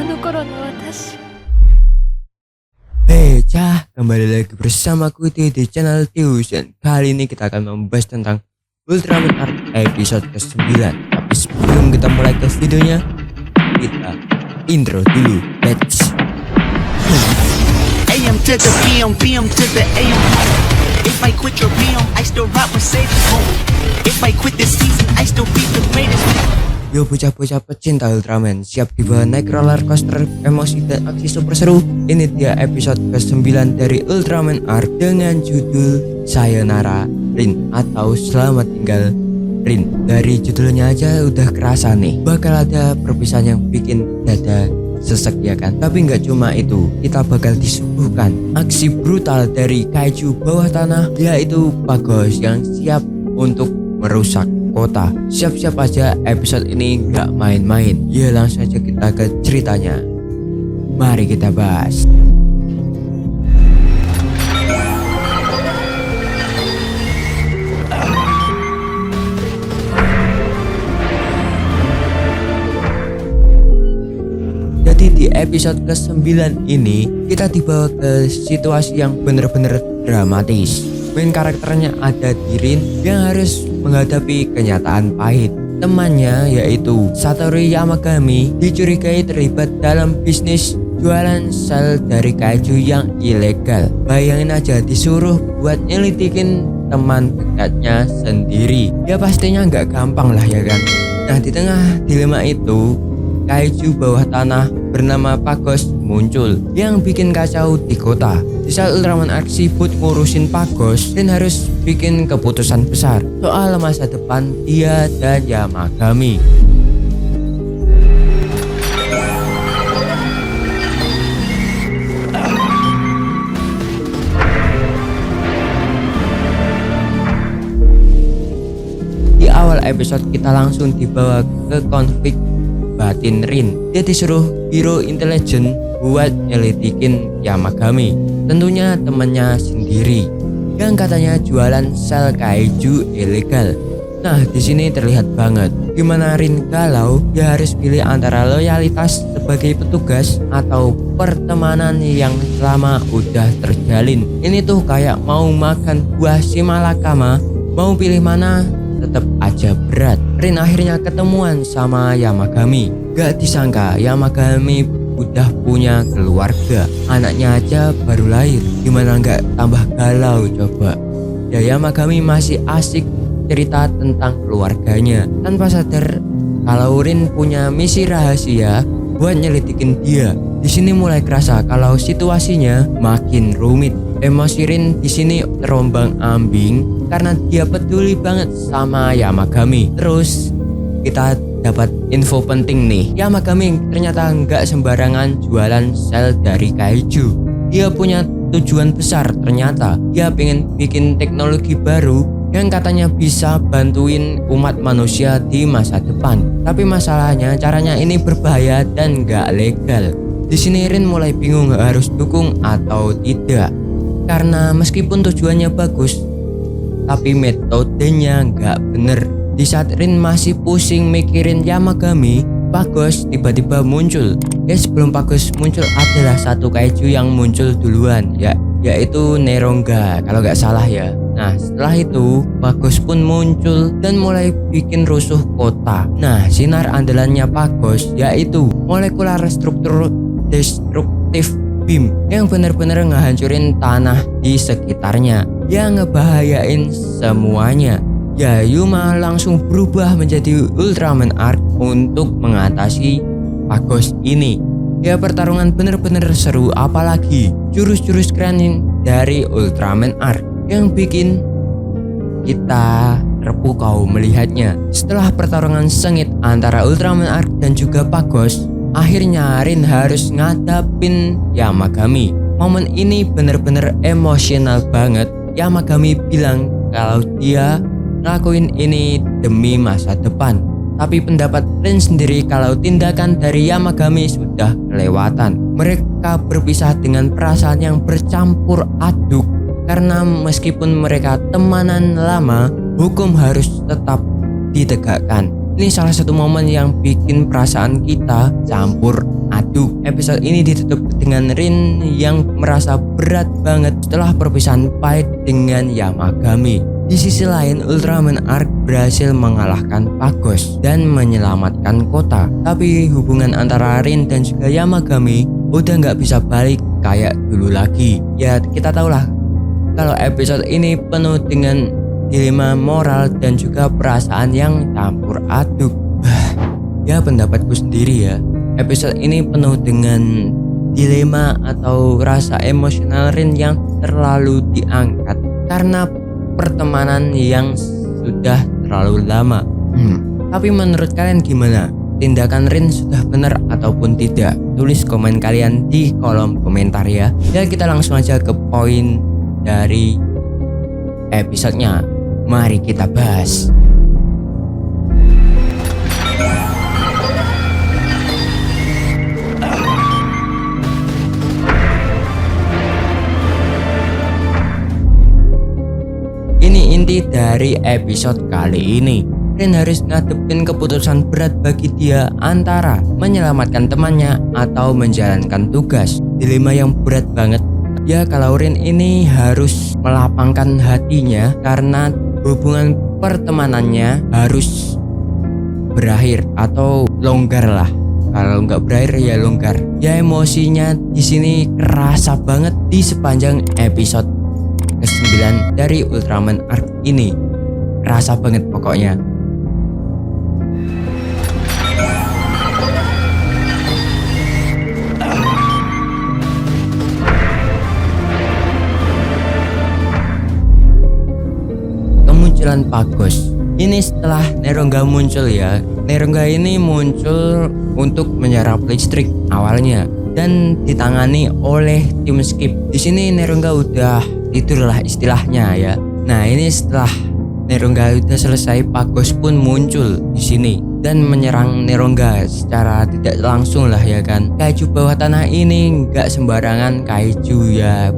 の頃の私。 Hey cah, kembali lagi bersamaku di channel Fusion. Kali ini kita akan membahas tentang Ultraman Arc episode ke-9. Tapi sebelum kita mulai ke videonya, kita intro dulu. Let's AM to the PM, PM to the AM. If I quit your PM, I still rock Mercedes home. If I quit this season, I still be the greatest. Yo bocah-bocah pecinta Ultraman, siap dibawa naik roller coaster emosi dan aksi super seru. Ini dia episode ke-9 dari Ultraman Arc dengan judul Sayonara Rin atau Selamat Tinggal Rin. Dari judulnya aja udah kerasa nih bakal ada perpisahan yang bikin dada sesek ya kan. Tapi nggak cuma itu, kita bakal disuguhkan aksi brutal dari kaiju bawah tanah, yaitu Pagos yang siap untuk merusak kota. Siap-siap aja, episode ini nggak main-main. Ya langsung aja kita ke ceritanya. Mari kita bahas. Jadi di episode ke-9 ini kita dibawa ke situasi yang bener-bener dramatis. Main karakternya ada di Rin yang harus menghadapi kenyataan pahit. Temannya yaitu Satoru Yamagami dicurigai terlibat dalam bisnis jualan sel dari kaiju yang ilegal. Bayangin aja disuruh buat nyelidikin teman dekatnya sendiri. Ya pastinya nggak gampang lah ya kan. Nah di tengah dilema itu, kaiju bawah tanah bernama Pagos muncul yang bikin kacau di kota. Di saat Ultraman Arc sibuk ngurusin Pagos dan harus bikin keputusan besar soal masa depan dia dan Yamagami. Di awal episode kita langsung dibawa ke konflik batin Rin. Dia disuruh biro intelijen buat nyelidikin Yamagami, tentunya temannya sendiri yang katanya jualan sel kaiju ilegal. Nah di sini terlihat banget gimana Rin galau. Dia harus pilih antara loyalitas sebagai petugas atau pertemanan yang lama udah terjalin. Ini tuh kayak mau makan buah si malakama, mau pilih mana tetap aja berat. Rin akhirnya ketemuan sama Yamagami. Gak disangka Yamagami udah punya keluarga, anaknya aja baru lahir. Gimana gak tambah galau coba. Ya Yamagami masih asik cerita tentang keluarganya tanpa sadar kalau Rin punya misi rahasia buat nyelidikin dia. Di sini mulai kerasa kalau situasinya makin rumit. Emosi Rin di sini terombang-ambing karena dia peduli banget sama Yamagami. Terus kita dapat info penting nih. Yamagami ternyata nggak sembarangan jualan sel dari kaiju. Dia punya tujuan besar ternyata. Dia pengen bikin teknologi baru yang katanya bisa bantuin umat manusia di masa depan. Tapi masalahnya caranya ini berbahaya dan nggak legal. Di sini Rin mulai bingung harus dukung atau tidak. Karena meskipun tujuannya bagus, tapi metodenya nggak bener. Di saat Rin masih pusing mikirin Yamagami, Pagos tiba-tiba muncul. Ya sebelum Pagos muncul adalah satu kaiju yang muncul duluan, yaitu Neronga kalau nggak salah ya. Nah setelah itu Pagos pun muncul dan mulai bikin rusuh kota. Nah sinar andalannya Pagos yaitu molekular struktur destruktif beam yang bener-bener ngehancurin tanah di sekitarnya, yang ngebahayain semuanya. Ya Yuma langsung berubah menjadi Ultraman Arc untuk mengatasi Pagos ini. Ya pertarungan bener-bener seru, apalagi jurus-jurus keren dari Ultraman Arc yang bikin kita terpukau melihatnya. Setelah pertarungan sengit antara Ultraman Arc dan juga Pagos, akhirnya Rin harus ngadapin Yamagami. Momen ini bener-bener emosional banget. Yamagami bilang kalau dia ngelakuin ini demi masa depan. Tapi pendapat Rin sendiri kalau tindakan dari Yamagami sudah kelewatan. Mereka berpisah dengan perasaan yang bercampur aduk. Karena meskipun mereka temanan lama, hukum harus tetap ditegakkan. Ini salah satu momen yang bikin perasaan kita campur aduk. Episode ini ditutup dengan Rin yang merasa berat banget setelah perpisahan pahit dengan Yamagami. Di sisi lain, Ultraman Arc berhasil mengalahkan Pagos dan menyelamatkan kota. Tapi hubungan antara Rin dan juga Yamagami udah nggak bisa balik kayak dulu lagi. Ya kita tahulah kalau episode ini penuh dengan dilema moral dan juga perasaan yang campur aduk. Ya pendapatku sendiri ya, episode ini penuh dengan dilema atau rasa emosional Rin yang terlalu diangkat karena pertemanan yang sudah terlalu lama. Tapi menurut kalian gimana? Tindakan Rin sudah benar ataupun tidak? Tulis komen kalian di kolom komentar ya. Ya kita langsung aja ke poin dari episodenya. Mari kita bahas. Ini inti dari episode kali ini. Rin harus ngadepin keputusan berat bagi dia antara menyelamatkan temannya atau menjalankan tugas. Dilema yang berat banget. Ya kalau Rin ini harus melapangkan hatinya karena hubungan pertemanannya harus berakhir atau longgar lah. Kalau nggak berakhir ya longgar. Ya emosinya di sini kerasa banget di sepanjang episode ke-9 dari Ultraman Arc ini. Kerasa banget pokoknya. Kemunculan Pagos. Ini setelah Neronga muncul ya. Neronga ini muncul untuk menyerap listrik awalnya dan ditangani oleh tim Skip. Di sini Neronga udah tidurlah istilahnya ya. Nah, ini setelah Neronga udah selesai, Pagos pun muncul di sini dan menyerang Neronga secara tidak langsung lah ya kan. Kaiju bawah tanah ini nggak sembarangan kaiju ya.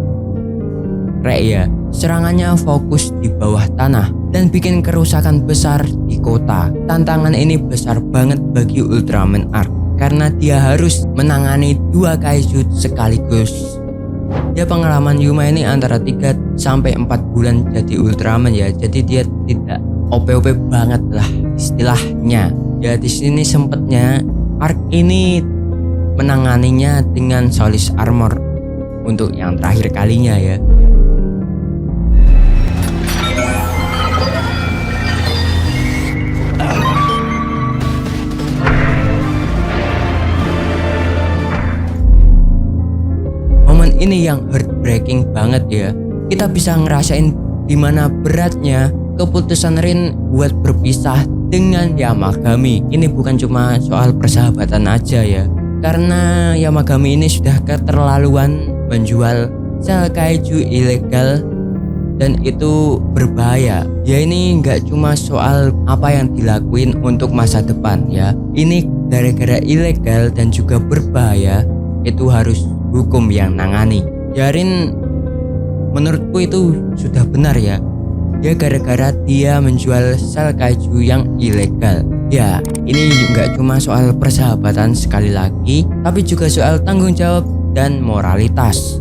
Rek ya. Serangannya fokus di bawah tanah dan bikin kerusakan besar di kota. Tantangan ini besar banget bagi Ultraman Arc karena dia harus menangani dua kaiju sekaligus. Ya pengalaman Yuma ini antara 3 sampai 4 bulan jadi Ultraman ya. Jadi dia tidak OP-OP banget lah istilahnya. Ya di sini sempetnya Arc ini menanganinya dengan Solis Armor untuk yang terakhir kalinya ya. Ini yang heartbreaking banget ya. Kita bisa ngerasain gimana beratnya keputusan Rin buat berpisah dengan Yamagami. Ini bukan cuma soal persahabatan aja ya. Karena Yamagami ini sudah keterlaluan menjual sel kaiju ilegal dan itu berbahaya. Ya ini nggak cuma soal apa yang dilakuin untuk masa depan ya. Ini gara-gara ilegal dan juga berbahaya, itu harus hukum yang nangani. Rin menurutku itu sudah benar ya. Ya gara-gara dia menjual sel kaiju yang ilegal. Ya ini nggak cuma soal persahabatan sekali lagi, tapi juga soal tanggung jawab dan moralitas.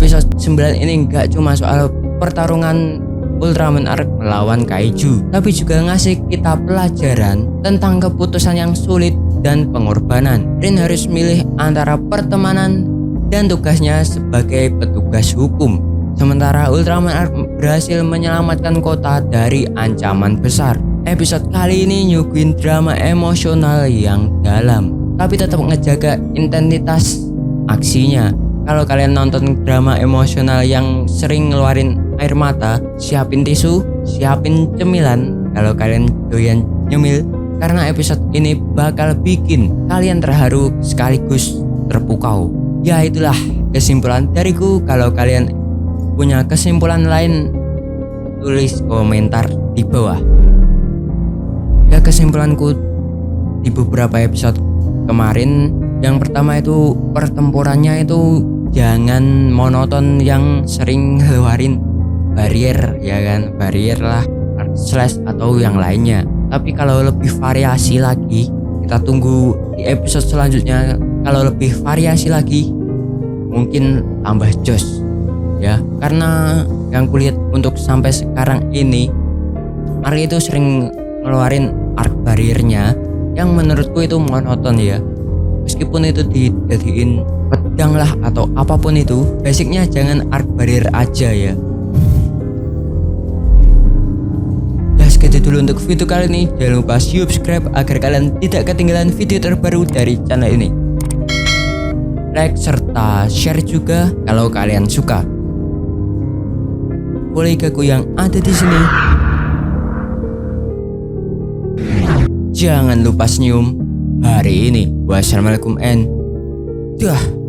Episode 9 ini gak cuma soal pertarungan Ultraman Arc melawan kaiju, tapi juga ngasih kita pelajaran tentang keputusan yang sulit dan pengorbanan. Rin harus milih antara pertemanan dan tugasnya sebagai petugas hukum. Sementara Ultraman Arc berhasil menyelamatkan kota dari ancaman besar. Episode kali ini nyuguhin drama emosional yang dalam, tapi tetap ngejaga intensitas aksinya. Kalau kalian nonton drama emosional yang sering ngeluarin air mata, siapin tisu, siapin cemilan kalau kalian doyan nyemil, karena episode ini bakal bikin kalian terharu sekaligus terpukau. Ya itulah kesimpulan dariku. Kalau kalian punya kesimpulan lain, tulis komentar di bawah. Ya kesimpulanku di beberapa episode kemarin, yang pertama itu pertempurannya itu jangan monoton yang sering ngeluarin barrier ya kan, barrier lah, slash atau yang lainnya. Tapi kalau lebih variasi lagi, kita tunggu di episode selanjutnya. Kalau lebih variasi lagi mungkin tambah jos ya, karena yang kulihat untuk sampai sekarang ini Ark itu sering ngeluarin arc barriernya yang menurutku itu monoton ya. Meskipun itu dijadiin pedang lah atau apapun itu, basicnya jangan arc barrier aja ya. Ya segitu dulu untuk video kali ini. Jangan lupa subscribe agar kalian tidak ketinggalan video terbaru dari channel ini. Like serta share juga kalau kalian suka. Kolegaku yang ada di sini, jangan lupa senyum hari ini. Wassalamualaikum and dah.